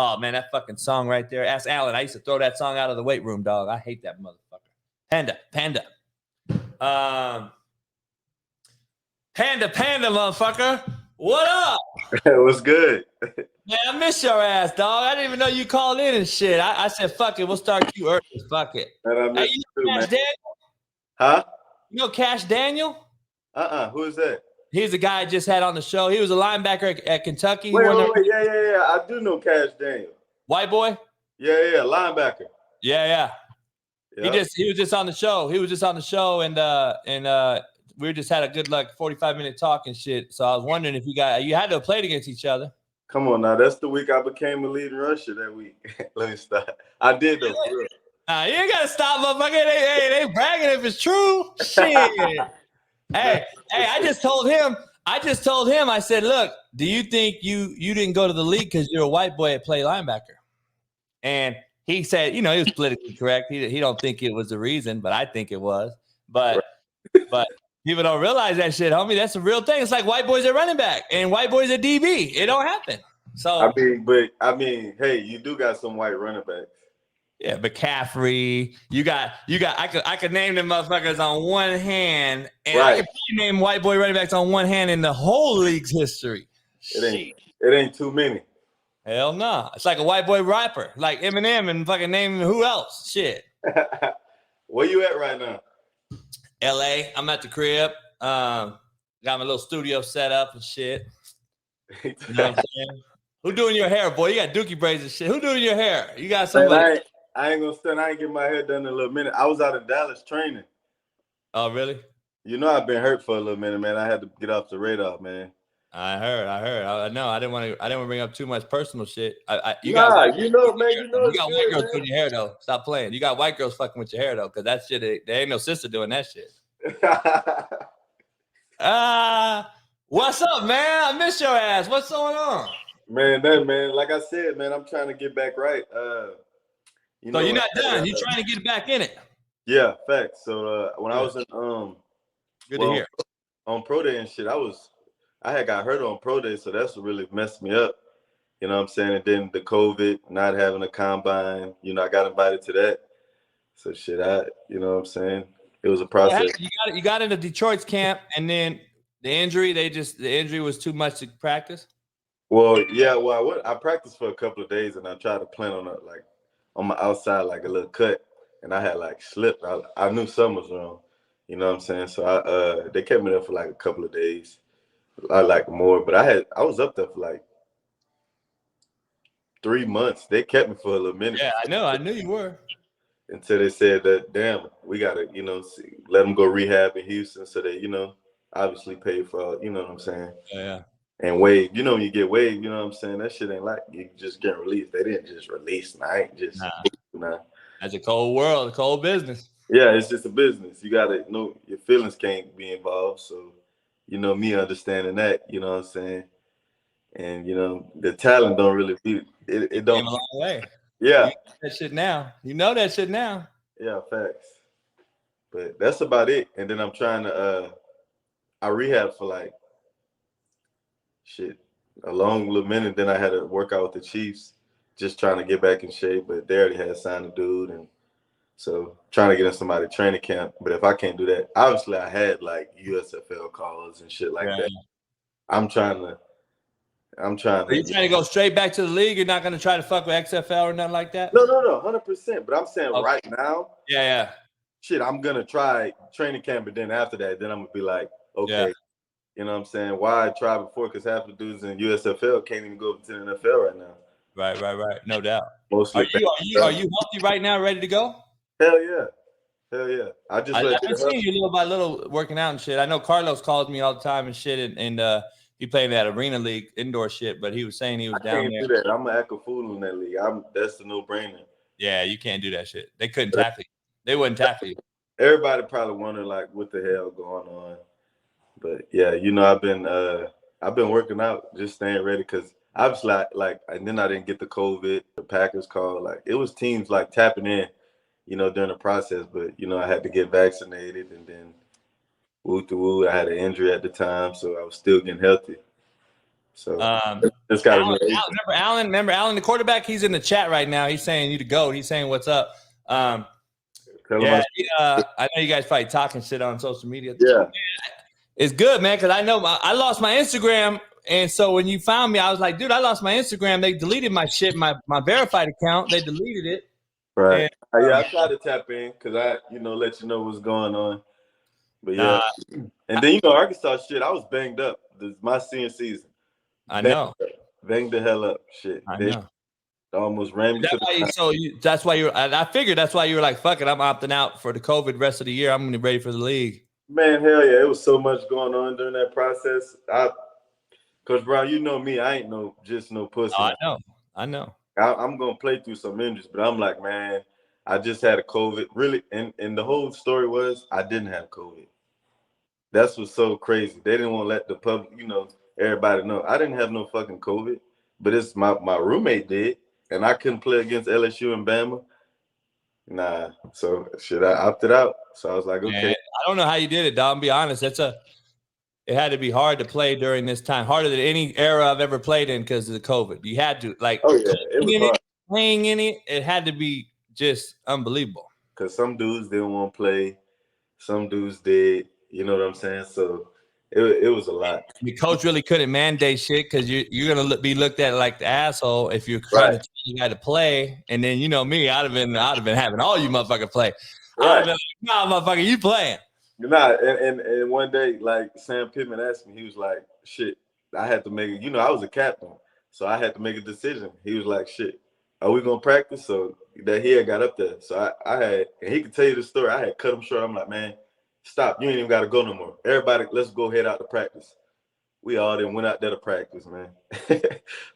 Oh man, that fucking song right there. Ask Alan. I used to throw that song out of the weight room, dog. I hate that motherfucker. Panda. Panda, motherfucker. What up? What's good? Man, I miss your ass, dog. I didn't even know you called in and shit. I said, fuck it. We'll start you early. Fuck it. Man, I miss Hey, you you know too, Cash man. Daniel? Huh? You know Cash Daniel? Who is that? He's the guy I just had on the show. He was a linebacker at Kentucky. Wait. Yeah. I do know Cash Daniel. White boy? Yeah. Linebacker. Yeah. Yep. He was just on the show. And we just had a good 45-minute talk and shit. So I was wondering if you had to have played against each other. Come on now. That's the week I became a leading rusher that week. Let me stop. I did though. For real. Nah, you ain't gotta stop, motherfucker. They bragging if it's true. Shit. Hey, I just told him. I said, look, do you think you didn't go to the league because you're a white boy that play linebacker? And he said, he was politically correct. He don't think it was the reason, but I think it was. But people don't realize that shit, homie. That's a real thing. It's like white boys are running back and white boys are DB. It don't happen. So I mean, hey, you do got some white running backs. Yeah, McCaffrey. You got. I could name them motherfuckers on one hand, and right. I could name white boy running backs on one hand in the whole league's history. It ain't too many. Hell no. Nah. It's like a white boy rapper, like Eminem, and fucking name who else? Shit. Where you at right now? L.A. I'm at the crib. Got my little studio set up and shit. You know what I'm saying? Who doing your hair, boy? You got dookie braids and shit. Who doing your hair? You got somebody. I ain't gonna stand. I ain't get my hair done in a little minute. I was out in Dallas training. Oh, really? You know I've been hurt for a little minute, man. I had to get off the radar, man. I heard. I know. I didn't want to bring up too much personal shit. You got white girls doing your hair though. Stop playing. You got white girls fucking with your hair though, because that shit. There ain't no sister doing that shit. What's up, man? I miss your ass. What's going on? Man, like I said, man, I'm trying to get back right. So you're not done. You're trying to get back in it. Yeah, facts. So when I was in good to hear. On pro day and shit, I had got hurt on pro day, so that's what really messed me up. You know what I'm saying? And then the COVID, not having a combine, I got invited to that. So shit, you know what I'm saying? It was a process. You got into Detroit's camp, and then the injury was too much to practice. Well, yeah, I practiced for a couple of days, and I tried to plan on my outside like a little cut, and I had slipped. I knew something was wrong. You know what I'm saying? So they kept me there for a couple of days. I more, but I was up there for 3 months. They kept me for a little minute. Yeah, I knew you were. Until they said that, damn, we gotta, let them go rehab in Houston, so they, obviously pay for, you know what I'm saying? Yeah. And waived, when you get waived, you know what I'm saying? That shit ain't you just get released. They didn't just release. I ain't just nah. That's a cold world, a cold business. Yeah, it's just a business. You gotta know your feelings can't be involved. So, me understanding that, you know what I'm saying? And the talent don't really be it don't came a long way. Yeah. You know that shit now. Yeah, facts. But that's about it. And then I'm trying to I rehab for a long little minute. Then I had to work out with the Chiefs, just trying to get back in shape. But they already had signed a dude, and so trying to get in somebody training camp. But if I can't do that, obviously I had USFL calls and shit that. I'm trying to. Are you trying to go straight back to the league? You're not going to try to fuck with XFL or nothing like that? No, 100%. But I'm saying right now. Yeah. Shit, I'm gonna try training camp, and then after that, then I'm gonna be okay. Yeah. You know what I'm saying? Why I tried before? Because half the dudes in USFL can't even go to the NFL right now. Right. No doubt. Mostly. Are you healthy right now, ready to go? Hell yeah. I've been seeing you little by little working out and shit. I know Carlos calls me all the time and shit, and he played that arena league indoor shit, but he was saying he was down there. I can't do that. I'm gonna act a fool in that league. That's the no-brainer. Yeah, you can't do that shit. They couldn't tackle you. They wouldn't tackle you. Everybody probably wonder what the hell going on. But yeah, I've been working out, just staying ready, because obviously and then I didn't get the COVID. The Packers called, it was teams tapping in, during the process, but I had to get vaccinated, and then woo to woo, I had an injury at the time, so I was still getting healthy. So Just got Remember Allen, the quarterback? He's in the chat right now. He's saying you the GOAT. He's saying what's up. I know you guys probably talking shit on social media. Yeah. It's good, man, because I know I lost my Instagram. And so when you found me, I was like, dude, I lost my Instagram. They deleted my shit, my verified account. They deleted it. Right. And, I tried to tap in because I, let you know what's going on. But yeah. And then, Arkansas shit, I was banged up. This my senior season. I know. Banged the hell up. Shit. They almost ran me to the that's why I figured that's why you were like, fuck it, I'm opting out for the COVID rest of the year. I'm going to be ready for the league. Man, hell yeah. It was so much going on during that process. Coach Brown, you know me. I ain't no pussy. I know. I'm going to play through some injuries, but I'm like, man, I just had a COVID. Really, and the whole story was I didn't have COVID. That's what's so crazy. They didn't want to let the public, everybody know. I didn't have no fucking COVID, but it's my roommate did, and I couldn't play against LSU and Bama. Nah, so shit, I opted out. So I was like, okay. Man, I don't know how you did it, dog. Be honest, it had to be hard to play during this time, harder than any era I've ever played in because of the COVID. You had to it was hard. Playing in it. It had to be just unbelievable. Because some dudes didn't want to play, some dudes did. You know what I'm saying? So it was a lot. The coach really couldn't mandate shit because you're gonna be looked at like the asshole if you're trying to tell you got to play. And then me, I'd have been having all you motherfucker play. I'd have been like, nah, motherfucker, you playing. Nah, and one day, like Sam Pittman asked me, he was like, shit, I had to make it. I was a captain, so I had to make a decision. He was like, shit, are we gonna practice? So that he had got up there. So I had, and he could tell you the story. I had cut him short. I'm like, man, stop. You ain't even got to go no more. Everybody, let's go head out to practice. We all then went out there to practice, man.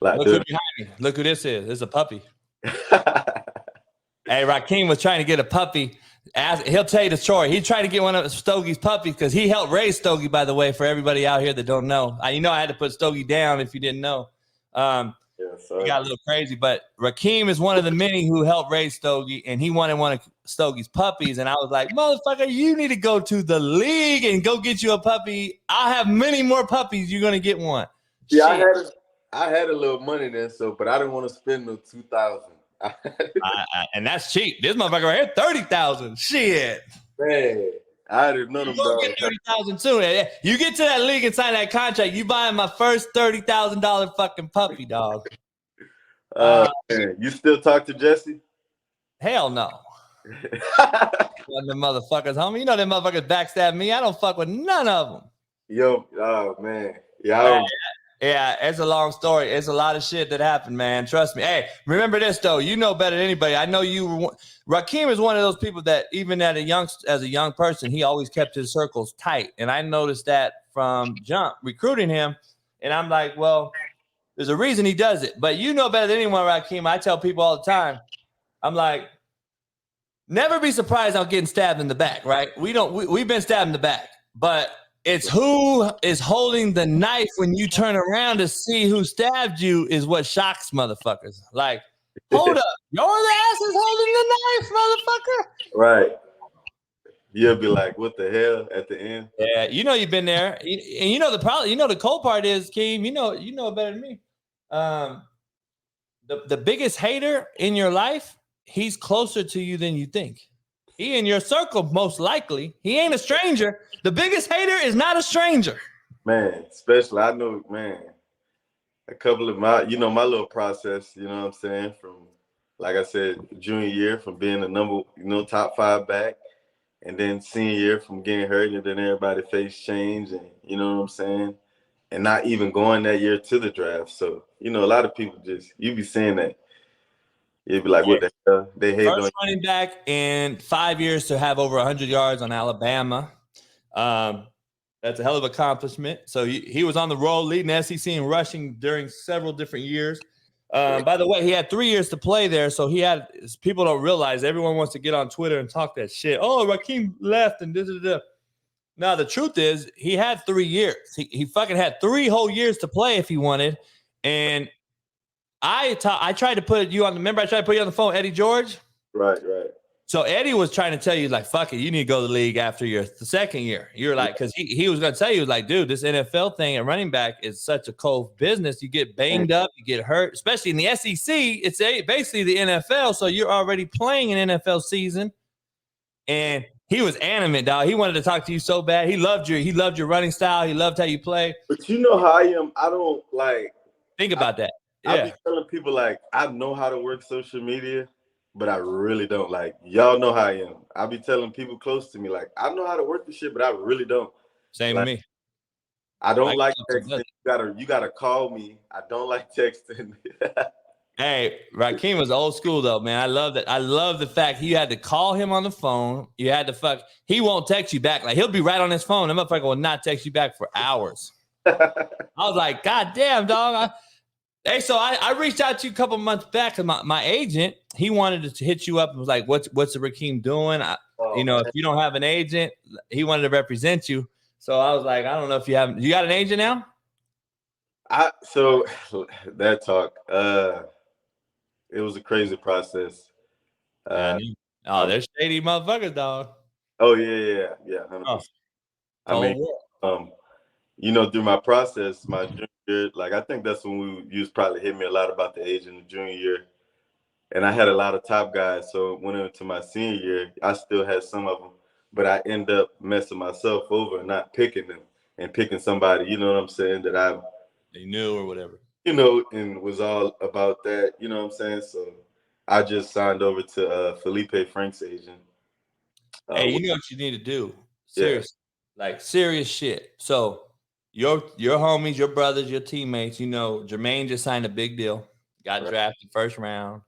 Look who behind me. Look who this is. It's a puppy. Hey, Rakeem was trying to get a puppy. He'll tell you the story. He tried to get one of Stogie's puppies because he helped raise Stogie, by the way, for everybody out here that don't know. I had to put Stogie down if you didn't know. He got a little crazy, but Rakeem is one of the many who helped raise Stogie, and he wanted one of Stogie's puppies. And I was like, motherfucker, you need to go to the league and go get you a puppy. I have many more puppies. You're going to get one. Yeah, I had a little money then, but I didn't want to spend no $2,000. And that's cheap. This motherfucker right here, $30,000. Shit. Man, I didn't know them dogs. $30,000 soon. You get to that league and sign that contract, you buying my first $30,000 fucking puppy, dog. Man, you still talk to Jesse? Hell no. One of them motherfuckers, homie. You know them motherfuckers backstab me. I don't fuck with none of them. Yo, oh man. Yeah. Yeah, it's a long story. It's a lot of shit that happened, man. Trust me. Hey, remember this though. You know better than anybody. I know Rakeem is one of those people that even as a young person, he always kept his circles tight. And I noticed that from jump recruiting him. And I'm like, well, there's a reason he does it. But you know better than anyone, Rakeem. I tell people all the time. I'm like, never be surprised on getting stabbed in the back, right? We've been stabbed in the back, but it's who is holding the knife when you turn around to see who stabbed you is what shocks motherfuckers. Like, hold up, your ass is holding the knife, motherfucker. Right. You'll be like, what the hell at the end? Yeah, you've been there. And the cold part is, Keem, you know it better than me. The biggest hater in your life, he's closer to you than you think. He in your circle, most likely. He ain't a stranger. The biggest hater is not a stranger. Man, especially, I know, man, a couple of my little process, you know what I'm saying? From, like I said, junior year, from being a top 5 back, and then senior year from getting hurt, and then everybody face change, and you know what I'm saying? And not even going that year to the draft. So, a lot of people you be saying that. You'd be like, what the hell? They hate first running back in 5 years to have over 100 yards on Alabama. That's a hell of an accomplishment. So he was on the roll leading the SEC in rushing during several different years. By the way, he had 3 years to play there. So people don't realize, everyone wants to get on Twitter and talk that shit. Oh, Rakeem left and da. Now, the truth is he had 3 years. He fucking had 3 whole years to play if he wanted. And I tried to put you on. Remember, I tried to put you on the phone, Eddie George. Right. So Eddie was trying to tell you, like, fuck it, you need to go to the league after the second year. You're like, because he was going to tell you, like, dude, this NFL thing at running back is such a cold business. You get banged up, you get hurt, especially in the SEC. It's basically the NFL, so you're already playing an NFL season. And he was animate, dog. He wanted to talk to you so bad. He loved your running style. He loved how you play. But you know how I am. I don't like. Think about that. I be telling people, like, I know how to work social media, but I really don't. Like, y'all know how I am. I be telling people close to me, like, I know how to work the shit, but I really don't. Same like, with me. I don't like texting. You gotta call me. I don't like texting. Hey, Rakeem was old school though, man. I love that. I love the fact you had to call him on the phone. You had to he won't text you back. Like, he'll be right on his phone. The motherfucker will not text you back for hours. I was like, God damn, dog. So I reached out to you a couple months back because my agent, he wanted to hit you up and was like, what's the Rakeem doing? If you don't have an agent, he wanted to represent you. So I was like, I don't know if you got an agent now? So that talk, it was a crazy process. They're shady motherfuckers, dog. Oh yeah. 100%. I mean, through my process, my junior year, like, I think that's when you probably hit me a lot about the age in the junior year. And I had a lot of top guys. So when it went to my senior year, I still had some of them, but I end up messing myself over and not picking them and picking somebody, you know what I'm saying, that they knew or whatever, and was all about that, you know what I'm saying? So I just signed over to Felipe Frank's agent. Hey, you know what you need to do? Seriously, like serious shit. So your homies, your brothers, your teammates, Jermaine just signed a big deal, got drafted first round.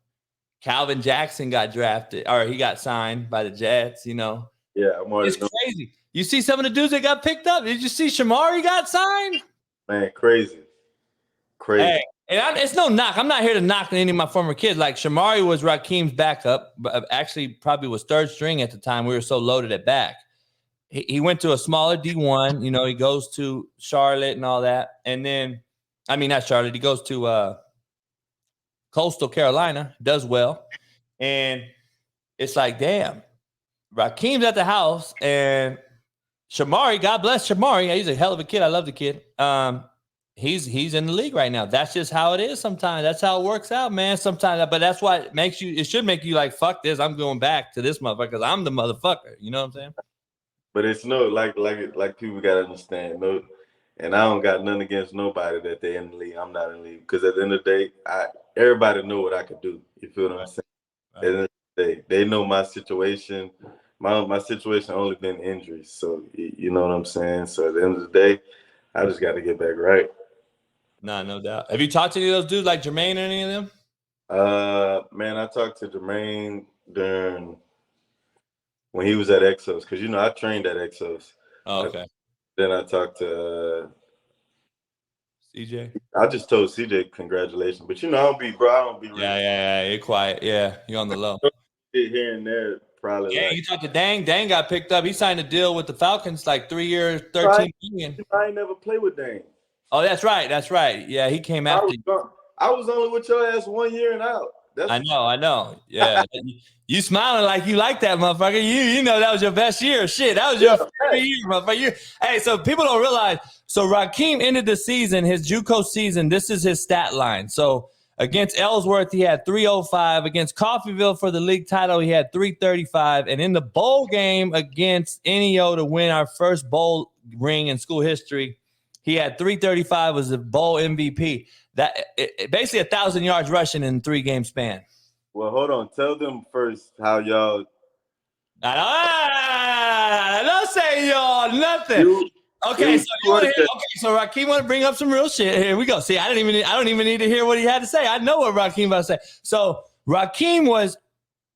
Calvin Jackson got drafted, or he got signed by the Jets, Yeah, it's crazy. You see some of the dudes that got picked up. Did you see Shamari got signed? Man, crazy. Hey, and it's no knock. I'm not here to knock any of my former kids. Like, Shamari was Rakeem's backup, but actually probably was third string at the time. We were so loaded at back. He went to a smaller D1. He goes to Charlotte and all that. And then, not Charlotte. He goes to Coastal Carolina, does well. And it's like, damn, Rakeem's at the house. And Shamari, God bless Shamari. He's a hell of a kid. I love the kid. He's in the league right now. That's just how it is sometimes. That's how it works out, man. Sometimes, but that's why it should make you like, fuck this. I'm going back to this motherfucker because I'm the motherfucker. You know what I'm saying? But it's like people gotta understand. No, and I don't got nothing against nobody that they in the league. I'm not in the league. Because at the end of the day, everybody know what I could do. You feel what I'm saying? Right. At the end of the day, they know my situation. My situation only been injuries. So you know what I'm saying? So at the end of the day, I just gotta get back right. No doubt. Have you talked to any of those dudes like Jermaine or any of them? Man, I talked to Jermaine during when he was at Exos, because I trained at Exos. Oh, okay. Then I talked to CJ. I just told CJ congratulations, but I don't be really. Yeah, you're quiet. Yeah, you're on the low. Here and there, probably. Yeah, you talked to Dang. Dang got picked up. He signed a deal with the Falcons, like 3 years, $13 million. I ain't never played with Dang. Oh, that's right. Yeah, he came after you. I was only with your ass 1 year and out. I know. Yeah. You smiling like you like that, motherfucker. You know that was your best year. Shit, that was your favorite year, motherfucker. Hey, so people don't realize. So Rakeem ended the season, his JUCO season. This is his stat line. So against Ellsworth, he had 305. Against Coffeyville for the league title, he had 335. And in the bowl game against NEO to win our first bowl ring in school history, he had 335, was the bowl MVP. Basically 1,000 yards rushing in 3-game span. Well, hold on. Tell them first how y'all. I don't say y'all nothing. So Rakeem want to bring up some real shit. Here we go. See, I don't even need to hear what he had to say. I know what Rakeem about to say. So Rakeem was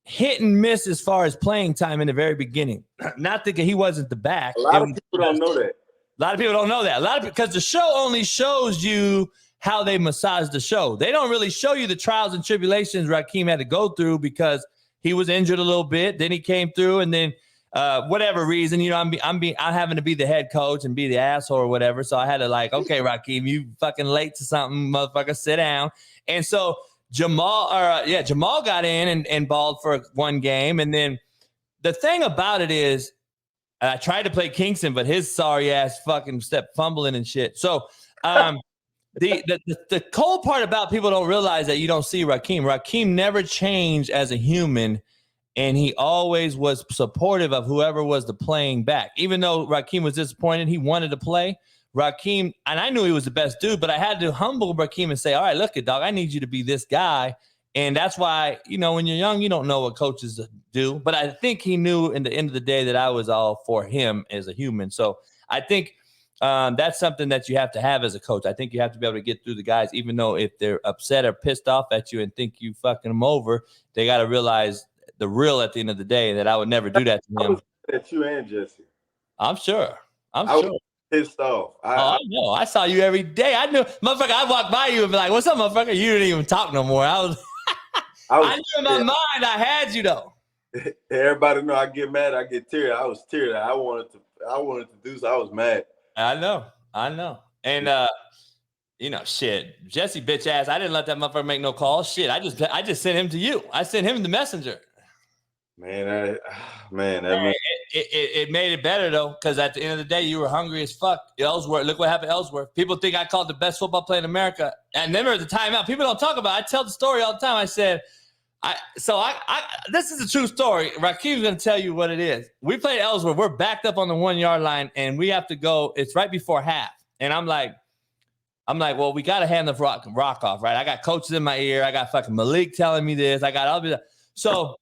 hit and miss as far as playing time in the very beginning. Not thinking he wasn't the back. A lot of people don't know that. A lot of people don't know that. Because the show only shows you how they massage the show. They don't really show you the trials and tribulations Rakeem had to go through because he was injured a little bit. Then he came through, and then whatever reason, I'm having to be the head coach and be the asshole or whatever. So I had to okay, Rakeem, you fucking late to something, motherfucker, sit down. And so Jamal got in and balled for one game, and then the thing about it is, I tried to play Kingston, but his sorry ass fucking stepped fumbling and shit. So the cold part about people don't realize that you don't see Rakeem. Rakeem never changed as a human, and he always was supportive of whoever was the playing back. Even though Rakeem was disappointed, he wanted to play. Rakeem, and I knew he was the best dude, but I had to humble Rakeem and say, all right, look it, dog, I need you to be this guy. And that's why, when you're young, you don't know what coaches do. But I think he knew in the end of the day that I was all for him as a human. So I think that's something that you have to have as a coach. I think you have to be able to get through the guys, even though if they're upset or pissed off at you and think you fucking them over, they got to realize the real at the end of the day, that I would never do that to him. I was at you and Jesse. I'm sure. I was pissed off. I know. I saw you every day. I knew, motherfucker, I walked by you and be like, what's up, motherfucker? You didn't even talk no more. I knew in my mind I had you though. Everybody know I get mad. I get teary. I was teary. I wanted to do so. I was mad. I know. And shit, Jesse bitch ass. I didn't let that motherfucker make no calls. Shit, I just sent him to you. I sent him the messenger. Man, it made it better though, because at the end of the day, you were hungry as fuck. Ellsworth, look what happened to Ellsworth. People think I called the best football player in America, and then at the timeout, people don't talk about it. I tell the story all the time. I said, this is a true story. Rakeem's gonna tell you what it is. We played Ellsworth. We're backed up on the 1 yard line, and we have to go. It's right before half, and I'm like, well, we got to hand the rock off, right? I got coaches in my ear. I got fucking Malik telling me this. I got all this. So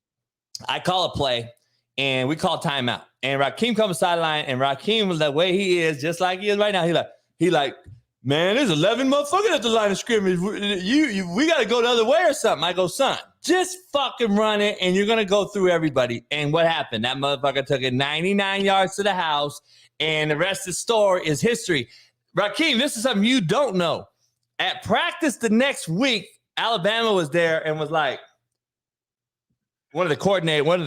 I call a play, and we call timeout. And Rakeem comes sideline, and Rakeem was the way he is, just like he is right now. He like, man, there's 11 motherfuckers at the line of scrimmage. We got to go the other way or something. I go, son, just fucking run it, and you're going to go through everybody. And what happened? That motherfucker took it 99 yards to the house, and the rest of the story is history. Rakeem, this is something you don't know. At practice the next week, Alabama was there and was like, one of the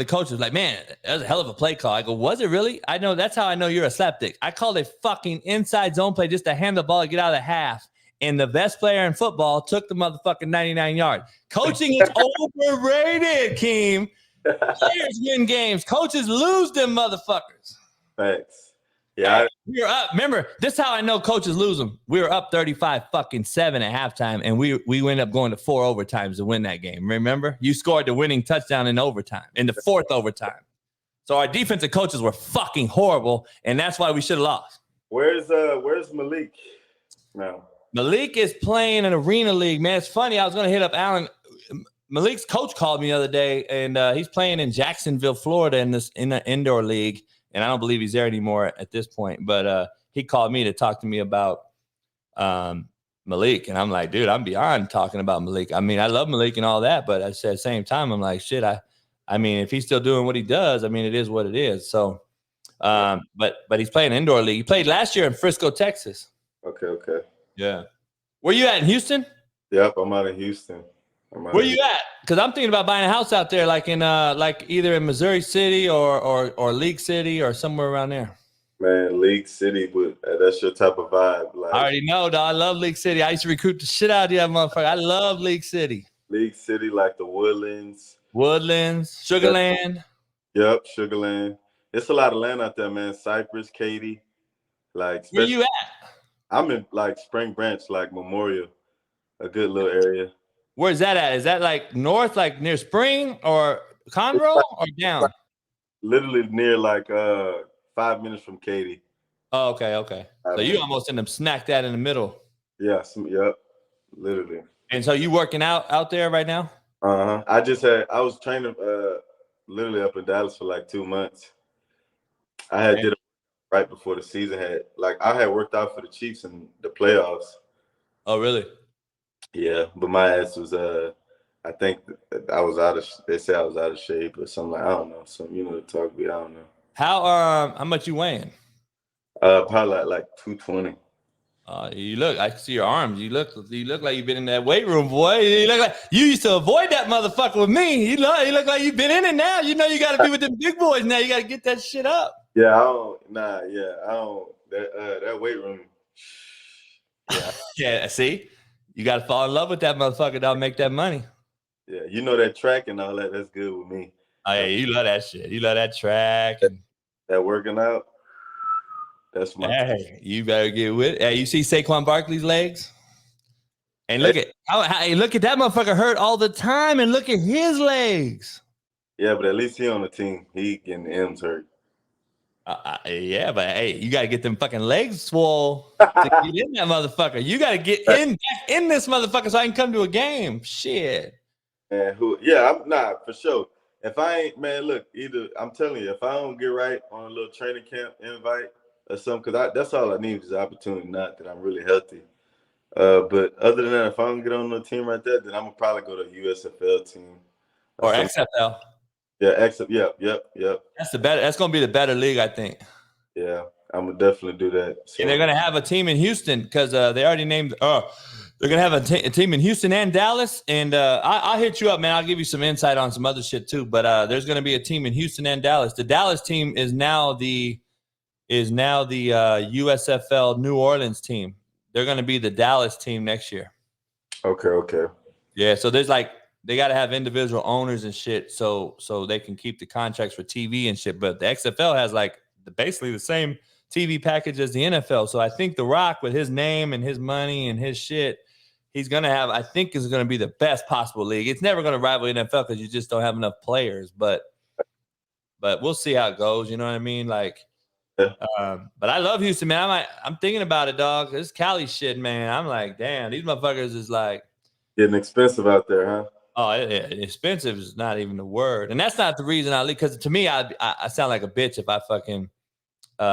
coaches was like, man, that was a hell of a play call. I go, was it really? I know, that's how I know you're a slapdick. I called a fucking inside zone play just to hand the ball and get out of the half. And the best player in football took the motherfucking 99 yards. Coaching is overrated, Keem. Players win games. Coaches lose them motherfuckers. Thanks. Yeah, we were up. Remember, this is how I know coaches lose them. We were up 35-7 at halftime, and we ended up going to 4 overtimes to win that game. Remember, you scored the winning touchdown in overtime, in the 4th overtime. So our defensive coaches were fucking horrible, and that's why we should have lost. Where's Malik now? Malik is playing an arena league, man. It's funny. I was going to hit up Alan. Malik's coach called me the other day, and he's playing in Jacksonville, Florida, in the indoor league. And I don't believe he's there anymore at this point. But he called me to talk to me about Malik. And I'm like, dude, I'm beyond talking about Malik. I mean, I love Malik and all that. But at the same time, I'm like, shit, I mean, if he's still doing what he does, I mean, it is what it is. So, but he's playing indoor league. He played last year in Frisco, Texas. Okay. Yeah. Where you at, in Houston? Yep, I'm out of Houston. Where you at? Because I'm thinking about buying a house out there, like in like either in Missouri City or League City or somewhere around there. Man, League City, but that's your type of vibe. Like, I already know, dog. I love League City. I used to recruit the shit out of that motherfucker. I love League City. League City, like the Woodlands, Sugarland. Yep, Sugarland. It's a lot of land out there, man. Cypress, Katy. Like, where you at? I'm in like Spring Branch, like Memorial, a good little area. Where's that at? Is that like north, like near Spring or Conroe or down? Like literally near like 5 minutes from Katy. Oh, okay. So you almost end up smack that in the middle. Yeah, yep, literally. And so you working out there right now? I was training literally up in Dallas for like 2 months. I had did it right before the season I had worked out for the Chiefs in the playoffs. Oh, really? Yeah, but my ass was I think I was they say I was out of shape or something, like, I don't know, something, to talk about, I don't know. How much you weighing? Probably like 220. You look, I see your arms. You look like you've been in that weight room, boy. You look like you used to avoid that motherfucker with me. You look like you've been in it now. You got to be with them big boys now. You got to get that shit up. Yeah, I don't. That weight room. Yeah. Yeah, see? You got to fall in love with that motherfucker. That'll make that money. Yeah, that track and all that. That's good with me. Oh yeah, you love that shit. You love that track. And That working out. That's my. hey, you better get with it. Hey, you see Saquon Barkley's legs? And look at look at that motherfucker hurt all the time, and look at his legs. Yeah, but at least he on the team. He getting the M's hurt. Yeah, but hey, you got to get them fucking legs swole to get in that motherfucker. You got to get in this motherfucker so I can come to a game. Shit. And I'm not for sure. If I ain't, man, look, either I'm telling you, if I don't get right on a little training camp invite or something, because that's all I need is opportunity, not that I'm really healthy. But other than that, if I don't get on the team right there, then I'm gonna probably go to a USFL team or XFL. Yeah, yep. That's gonna be the better league, I think. Yeah, I'm gonna definitely do that. So. And they're gonna have a team in Houston because they already named. They're gonna have a team in Houston and Dallas. And I'll hit you up, man. I'll give you some insight on some other shit too. But there's gonna be a team in Houston and Dallas. The Dallas team is now the USFL New Orleans team. They're gonna be the Dallas team next year. Okay. Yeah, so there's they got to have individual owners and shit, so they can keep the contracts for TV and shit. But the XFL has basically the same TV package as the NFL. So I think The Rock, with his name and his money and his shit, he's gonna have. I think is gonna be the best possible league. It's never gonna rival NFL because you just don't have enough players. But we'll see how it goes. You know what I mean? But I love Houston, man. I'm thinking about it, dog. This Cali shit, man. I'm like, damn, these motherfuckers is like getting expensive out there, huh? Oh, expensive is not even the word, and that's not the reason I leave. Because to me, I sound like a bitch if I fucking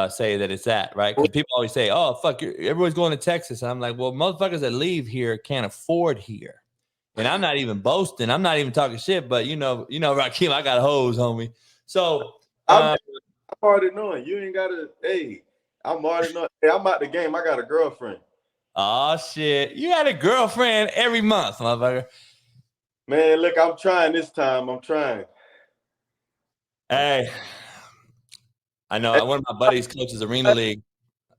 say that it's that, right? Because people always say, "Oh, fuck, everyone's going to Texas." And I'm like, well, motherfuckers that leave here can't afford here, and I'm not even boasting. I'm not even talking shit. But you know, Rakeem, I got hoes, homie. So I'm already knowing you ain't gotta. Hey, I'm already knowing. Hey, I'm out the game. I got a girlfriend. Oh shit, you had a girlfriend every month, motherfucker. Man, look, I'm trying this time. I'm trying. Hey, I know one of my buddies coaches Arena League.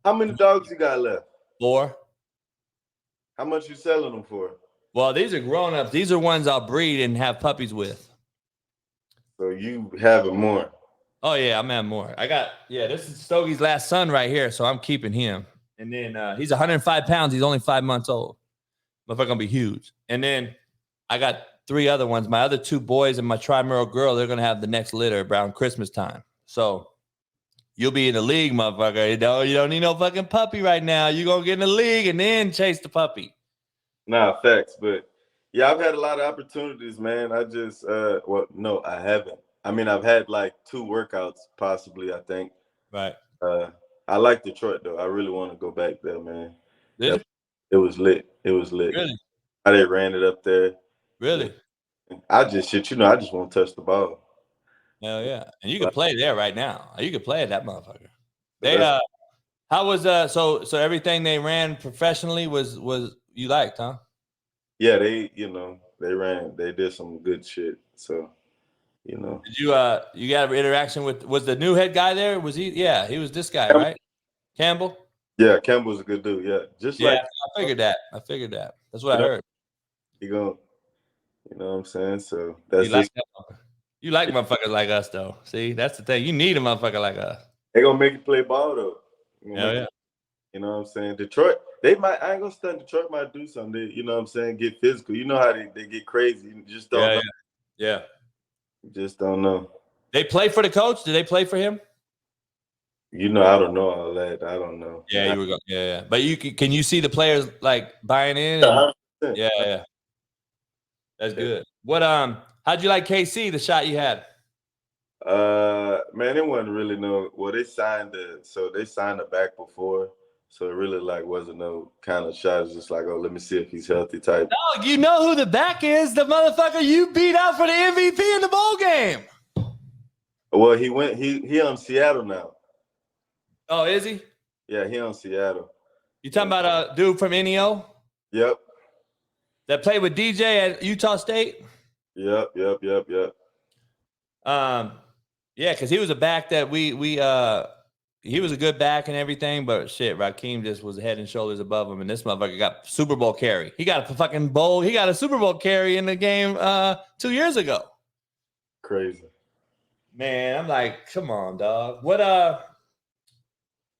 How many dogs you got left? 4. How much you selling them for? Well, these are grown-ups. These are ones I'll breed and have puppies with. So you having more? Oh yeah, I'm having more. This is Stogie's last son right here, so I'm keeping him. And then he's 105 pounds. He's only 5 months old. Motherfucker gonna be huge. And then I got 3 other ones. My other 2 boys and my trimeral girl, they're gonna have the next litter around Christmas time. So you'll be in the league, motherfucker. You don't need no fucking puppy right now. You're gonna get in the league and then chase the puppy. Nah, facts. But yeah, I've had a lot of opportunities, man. I just no, I haven't. I mean, I've had 2 workouts possibly, I think. Right. I like Detroit though. I really want to go back there, man. Really? It was lit. It was lit. Really? How they ran it up there. Really? I just I just want to touch the ball. Hell yeah. And you can play there right now. You can play at that motherfucker. How was so everything they ran professionally was you liked, huh? Yeah, they did some good shit. So, Did you got an interaction was the new head guy there? Was he? Yeah, he was this guy, right? Campbell? Yeah, Campbell's a good dude. Yeah. I figured that. That's what I heard. You know what I'm saying? So that's you like motherfuckers like us though. See, that's the thing. You need a motherfucker like us. They gonna make you play ball though. Hell yeah. You know what I'm saying? Detroit, I ain't gonna stunt. Detroit might do something. You know what I'm saying? Get physical. You know how they get crazy. You just don't know. Yeah. You just don't know. They play for the coach? Did they play for him? I don't know all that. I don't know. Yeah, you were going. Yeah. But can you see the players buying in? Yeah. That's good. What how'd you like KC, the shot you had? Man, it wasn't really they signed the back before. So it really wasn't no kind of shot. It's just let me see if he's healthy type. No, you know who the back is, the motherfucker you beat out for the MVP in the bowl game. Well, he on Seattle now. Oh, is he? Yeah, he on Seattle. You talking about a dude from NEO? Yep. That played with DJ at Utah State? Yep. Yeah, because he was a back that he was a good back and everything, but shit, Rakeem just was head and shoulders above him, and this motherfucker got Super Bowl carry. He got a Super Bowl carry in the game 2 years ago. Crazy. Man, I'm like, come on, dog.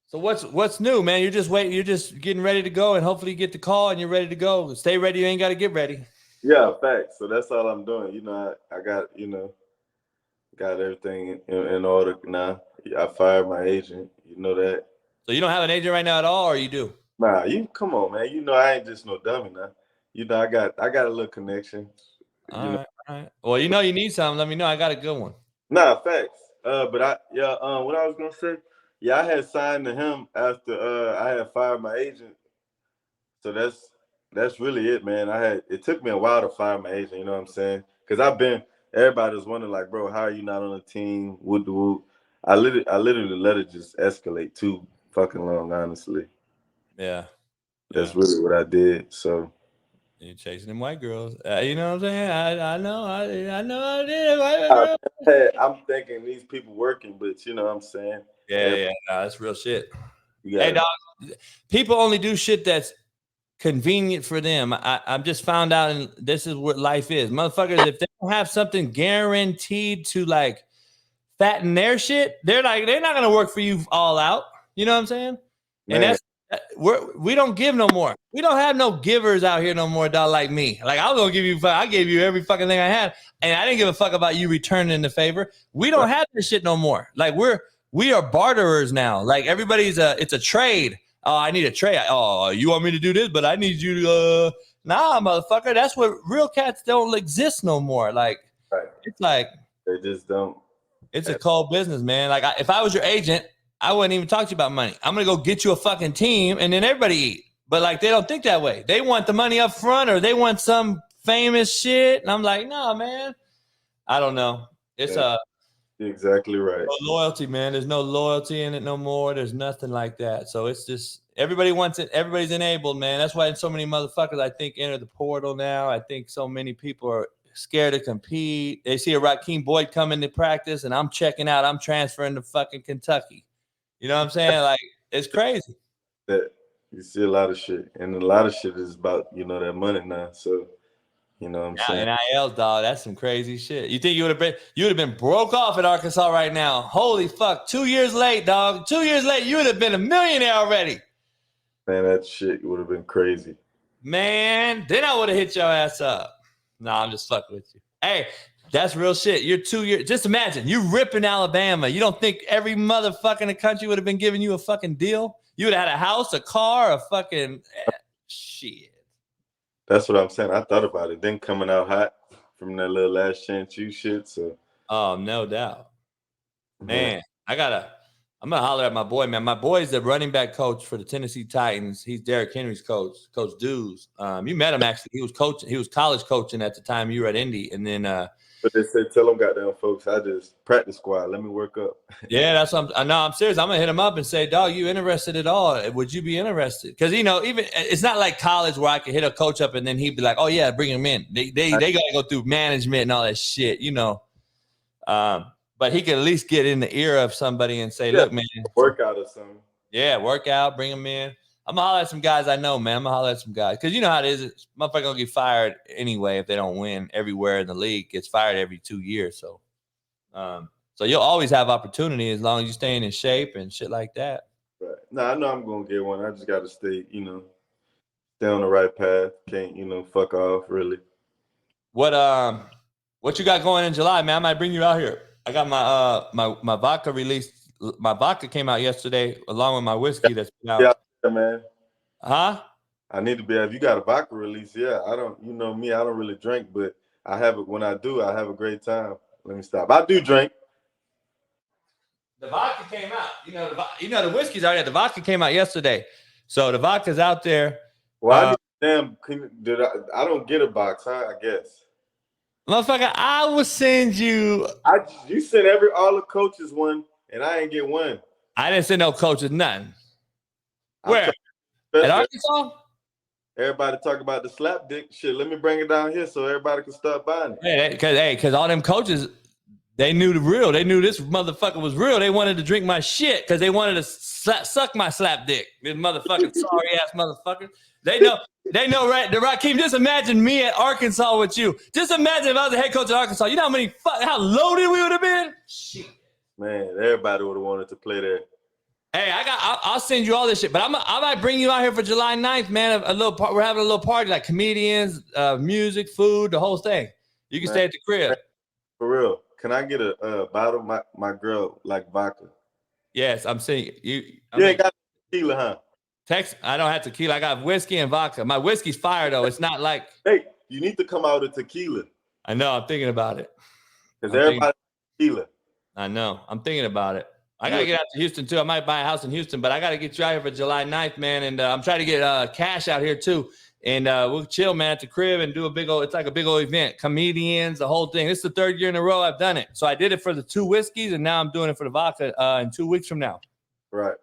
So what's new, man? You're just waiting. You're just getting ready to go, and hopefully you get the call and you're ready to go. Stay ready. You ain't got to get ready. Yeah, facts. So that's all I'm doing. I got got everything in order now. I fired my agent. You know that. So you don't have an agent right now at all, or you do? Nah, you come on, man. I ain't just no dummy now. I got a little connection. All right, all right. Well, you need something. Let me know. I got a good one. Nah, facts. But what I was gonna say, yeah, I had signed to him after I had fired my agent. So that's really it, man. It took me a while to fire my agent, you know what I'm saying? Because everybody was wondering, like, bro, how are you not on the team? Whoop the whoop. I literally let it just escalate too fucking long, honestly. Yeah. That's really what I did. So you're chasing them white girls. You know what I'm saying? I know I did. White girl. I'm thinking these people working, but you know what I'm saying? Yeah. Nah, that's real shit. Hey, dog, people only do shit that's convenient for them. I'm just found out, and this is what life is. Motherfuckers, if they don't have something guaranteed to like fatten their shit, they're not gonna work for you all out. You know what I'm saying? man. And we don't give no more. We don't have no givers out here no more, dog, like me. Like I was gonna give you, I gave you every fucking thing I had, and I didn't give a fuck about you returning the favor. We don't have this shit no more. Like we are barterers now. Like everybody's it's a trade. Oh, I need a trade. Oh, you want me to do this, but I need you to nah, motherfucker. That's what real cats don't exist no more. Like it's like they just don't. It's a cold business, man. Like if I was your agent, I wouldn't even talk to you about money. I'm gonna go get you a fucking team, and then everybody eat. But like they don't think that way. They want the money up front, or they want some famous shit. And I'm like, no, man. I don't know. It's You're exactly right. No loyalty, man. There's no loyalty in it no more. There's nothing like that. So it's just everybody wants it. Everybody's enabled, man. That's why so many motherfuckers, I think, enter the portal now. I think so many people are scared to compete. They see a Rakeem Boyd coming to practice, and I'm checking out. I'm transferring to fucking Kentucky. You know what I'm saying? Like it's crazy. That you see a lot of shit, and a lot of shit is about that money now. So. You know what I'm saying? NIL, dog, that's some crazy shit. You think you would have been broke off at Arkansas right now? Holy fuck! 2 years late, dog. 2 years late, you would have been a millionaire already. Man, that shit would have been crazy. Man, then I would have hit your ass up. No, I'm just fucking with you. Hey, that's real shit. You're 2 years. Just imagine you ripping Alabama. You don't think every motherfucker in the country would have been giving you a fucking deal? You would have had a house, a car, a fucking shit. That's what I'm saying. I thought about it. Then coming out hot from that little last chance you shit. So. Oh, no doubt. Man, I'm gonna holler at my boy, man. My boy's the running back coach for the Tennessee Titans. He's Derrick Henry's coach, Coach Dews. You met him actually. He was coaching. He was college coaching at the time you were at Indy, and then. But they said, tell them goddamn folks, I just practice squad. Let me work up. Yeah, that's what I'm serious. I'm gonna hit him up and say, dog, you interested at all? Would you be interested? Because even it's not like college where I could hit a coach up and then he'd be like, oh yeah, bring him in. They gotta go through management and all that shit, But he could at least get in the ear of somebody and say, look, man, workout or something. Yeah, workout, bring him in. I'm gonna holler at some guys I know, man. I'm gonna holler at some guys because you know how it is. Motherfucker gonna get fired anyway if they don't win everywhere in the league. Gets fired every 2 years, so you'll always have opportunity as long as you're staying in shape and shit like that. Right. No, I know I'm gonna get one. I just gotta stay on the right path. Can't fuck off really. What you got going in July, man? I might bring you out here. I got my vodka released. My vodka came out yesterday along with my whiskey that's been out. Yeah, man. Huh? I need to be. If you got a vodka release, yeah. I don't. You know me. I don't really drink, but I have it. When I do, I have a great time. Let me stop. I do drink. The vodka came out. The whiskey's out there. The vodka came out yesterday, so the vodka's out there. Well, I don't get a box, huh? I guess. Motherfucker, I will send you. You sent all the coaches one, and I ain't get one. I didn't send no coaches nothing. Where? At Arkansas? Everybody talk about the slap dick shit. Let me bring it down here so everybody can start buying it. Because all them coaches, they knew the real. They knew this motherfucker was real. They wanted to drink my shit because they wanted to suck my slap dick. This motherfucking sorry ass motherfucker. They know, right? The Rakeem, just imagine me at Arkansas with you. Just imagine if I was the head coach at Arkansas. You know how loaded we would have been? Shit. Man, everybody would have wanted to play there. Hey, I'll send you all this shit, but I might bring you out here for July 9th, man. We're having a little party, like comedians, music, food, the whole thing. You can stay at the crib. For real. Can I get a bottle? My girl like vodka. Yes, I'm saying you. You ain't got tequila, huh? I don't have tequila. I got whiskey and vodka. My whiskey's fire though. It's not like. Hey, you need to come out with tequila. I know. I'm thinking about it. Because everybody tequila. I know. I'm thinking about it. I got to get out to Houston, too. I might buy a house in Houston, but I got to get you out here for July 9th, man. And I'm trying to get cash out here, too. And we'll chill, man, at the crib and do it's like a big old event. Comedians, the whole thing. This is the 3rd year in a row I've done it. So I did it for the 2 whiskeys, and now I'm doing it for the vodka in 2 weeks from now. Right.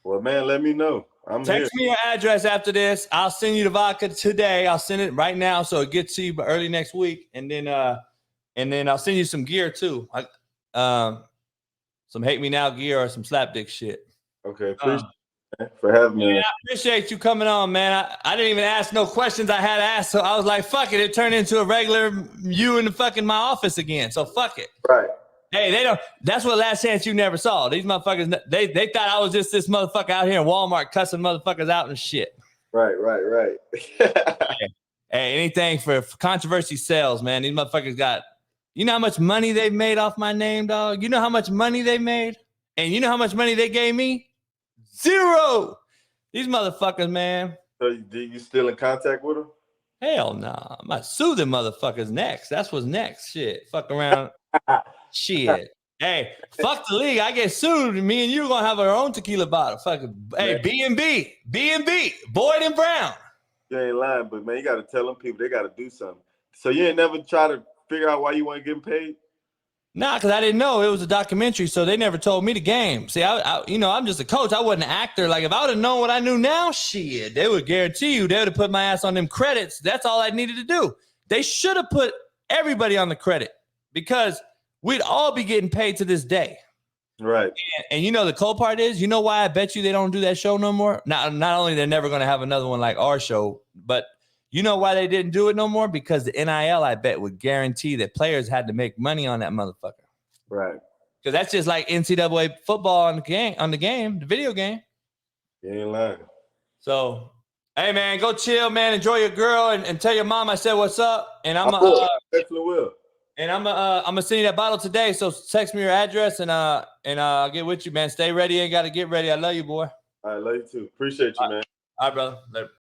Well, man, let me know. Text me your address after this. I'll send you the vodka today. I'll send it right now so it gets to you early next week. And then I'll send you some gear, too. Some hate me now gear or some slapdick shit. Okay, appreciate for having me. Yeah, I appreciate you coming on, man. I didn't even ask no questions I had asked, so I was like, fuck it. It turned into a regular you in the fucking my office again. So fuck it. Right. Hey, they don't. That's what Last Chance You never saw. These motherfuckers, they thought I was just this motherfucker out here in Walmart cussing motherfuckers out and shit. Right. Hey, anything for controversy sells, man. These motherfuckers got. You know how much money they've made off my name, dog? You know how much money they made? And you know how much money they gave me? 0. These motherfuckers, man. So you still in contact with them? Hell nah. I might sue them motherfuckers next. That's what's next. Shit. Fuck around. Shit. Hey, fuck the league. I get sued. Me and you gonna have our own tequila bottle. Fucking. Hey, B&B, Boyd and Brown. You ain't lying, but man, you gotta tell them people they gotta do something. So you ain't never try to figure out why you weren't getting paid? Nah, because I didn't know it was a documentary, so they never told me the game. See, I'm just a coach. I wasn't an actor. Like, if I would have known what I knew now, shit, they would guarantee you they would have put my ass on them credits. That's all I needed to do. They should have put everybody on the credit because we'd all be getting paid to this day. Right. And you know the cool part is, you know why I bet you they don't do that show no more? Not only they're never going to have another one like our show, but you know why they didn't do it no more? Because the NIL, I bet, would guarantee that players had to make money on that motherfucker. Right. Because that's just like NCAA football on the video game. You ain't lying. So, hey, man, go chill, man. Enjoy your girl and tell your mom I said what's up. And I definitely will. And I'm gonna send you that bottle today. So text me your address and I'll get with you, man. Stay ready. Ain't got to get ready. I love you, boy. I love you too. Appreciate you, man. All right, brother. Later.